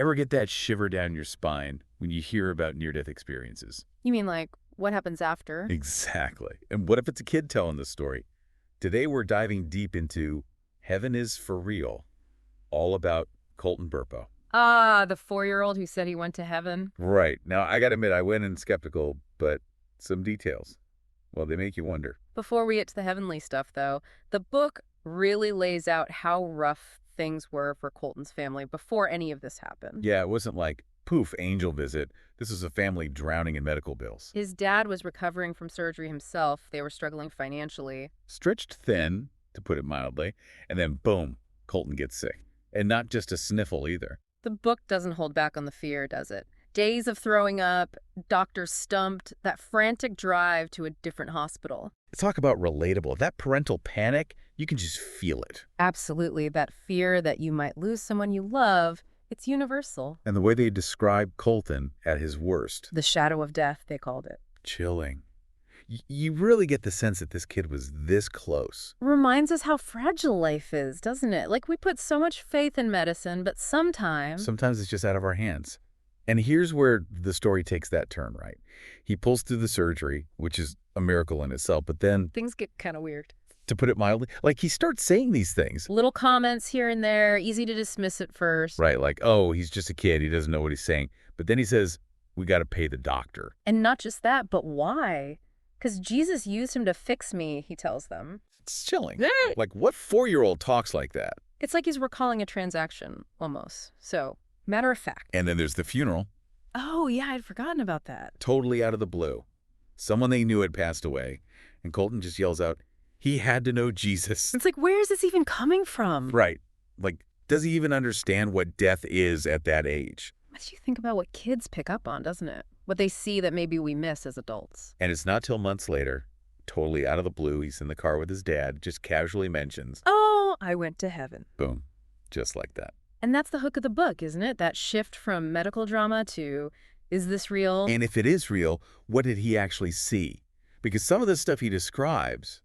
Ever get that shiver down your spine when you hear about near-death experiences? You mean like what happens after? Exactly. And what if it's a kid telling the story? Today we're diving deep into Heaven is for Real, all about Colton Burpo. Ah, the 4-year-old who said he went to heaven. Right. Now, I got to admit, I went in skeptical, but some details, well, they make you wonder. Before we get to the heavenly stuff, though, the book really lays out how rough things were for Colton's family before any of this happened. Yeah, it wasn't like, poof, angel visit. This was a family drowning in medical bills. His dad was recovering from surgery himself. They were struggling financially. Stretched thin, to put it mildly, and then boom, Colton gets sick. And not just a sniffle either. The book doesn't hold back on the fear, does it? Days of throwing up, doctors stumped, that frantic drive to a different hospital. Talk about relatable. That parental panic, you can just feel it. Absolutely, that fear that you might lose someone you love, it's universal. And the way they describe Colton at his worst. The shadow of death, they called it. Chilling. You really get the sense that this kid was this close. Reminds us how fragile life is, doesn't it? Like we put so much faith in medicine, but sometimes Sometimes it's just out of our hands. And here's where the story takes that turn, right? He pulls through the surgery, which is a miracle in itself, but then, things get kind of weird. to put it mildly, like he starts saying these things. Little comments here and there, easy to dismiss at first. Right, like, oh, he's just a kid. He doesn't know what he's saying. But then he says, we got to pay the doctor. And not just that, but why? Because Jesus used him to fix me, he tells them. It's chilling. Like, what 4-year-old talks like that? It's like he's recalling a transaction, almost. So, matter of fact. And then there's the funeral, Oh, yeah, I'd forgotten about that. totally out of the blue. Someone they knew had passed away, and Colton just yells out, he had to know Jesus. It's like, where is this even coming from? Right. Like, does he even understand what death is at that age? Makes you think about what kids pick up on, doesn't it? What they see that maybe we miss as adults. And it's not till months later, totally out of the blue, he's in the car with his dad, just casually mentions, Oh, I went to heaven. boom, just like that. And that's the hook of the book, isn't it? That shift from medical drama to, is this real? And if it is real, what did he actually see? Because some of the stuff he describes,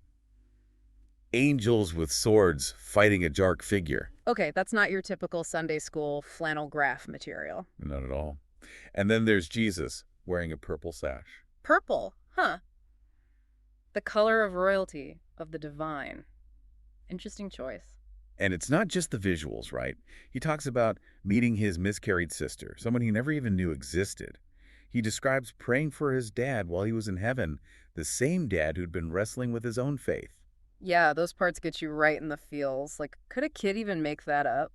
angels with swords fighting a dark figure. Okay, that's not your typical Sunday school flannel graph material. Not at all. And then there's Jesus wearing a purple sash. Purple, huh? The color of royalty, of the divine. Interesting choice. And it's not just the visuals, right? He talks about meeting his miscarried sister, someone he never even knew existed. He describes praying for his dad while he was in heaven, the same dad who'd been wrestling with his own faith. Yeah, those parts get you right in the feels. Like, could a kid even make that up?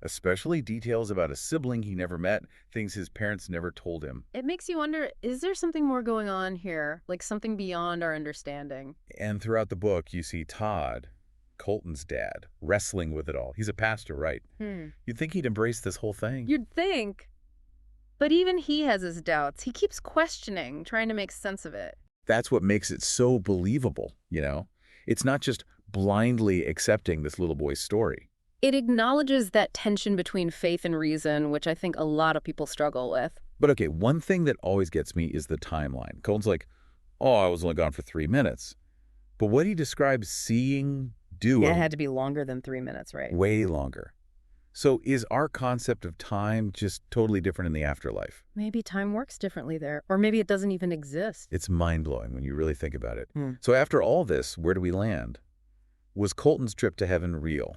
Especially details about a sibling he never met, things his parents never told him. It makes you wonder, is there something more going on here? Like something beyond our understanding? And throughout the book, you see Todd, Colton's dad, wrestling with it all. He's a pastor, right? You'd think he'd embrace this whole thing. You'd think. But even he has his doubts. He keeps questioning, trying to make sense of it. That's what makes it so believable, you know? It's not just blindly accepting this little boy's story. It acknowledges that tension between faith and reason, which I think a lot of people struggle with. But okay, one thing that always gets me is the timeline. Colton's like, oh, I was only gone for 3 minutes. But what he describes seeing, doing, Yeah, it had to be longer than 3 minutes, right? way longer. So is our concept of time just totally different in the afterlife? Maybe time works differently there, or maybe it doesn't even exist. It's mind-blowing when you really think about it. Hmm. So after all this, where do we land? Was Colton's trip to heaven real?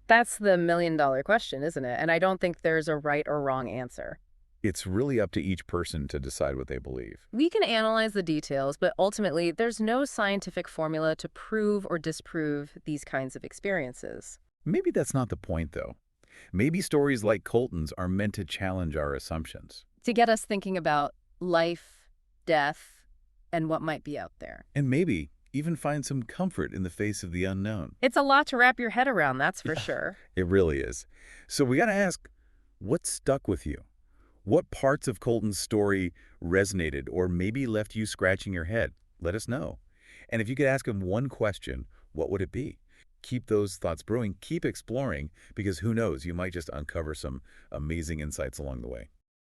That's the million-dollar question, isn't it? And I don't think there's a right or wrong answer. It's really up to each person to decide what they believe. We can analyze the details, but ultimately, there's no scientific formula to prove or disprove these kinds of experiences. Maybe that's not the point, though. Maybe stories like Colton's are meant to challenge our assumptions. To get us thinking about life, death, and what might be out there. And maybe even find some comfort in the face of the unknown. It's a lot to wrap your head around, that's for sure. It really is. So we got to ask, what stuck with you? What parts of Colton's story resonated or maybe left you scratching your head? Let us know. And if you could ask him one question, what would it be? Keep those thoughts brewing, keep exploring, because who knows, you might just uncover some amazing insights along the way.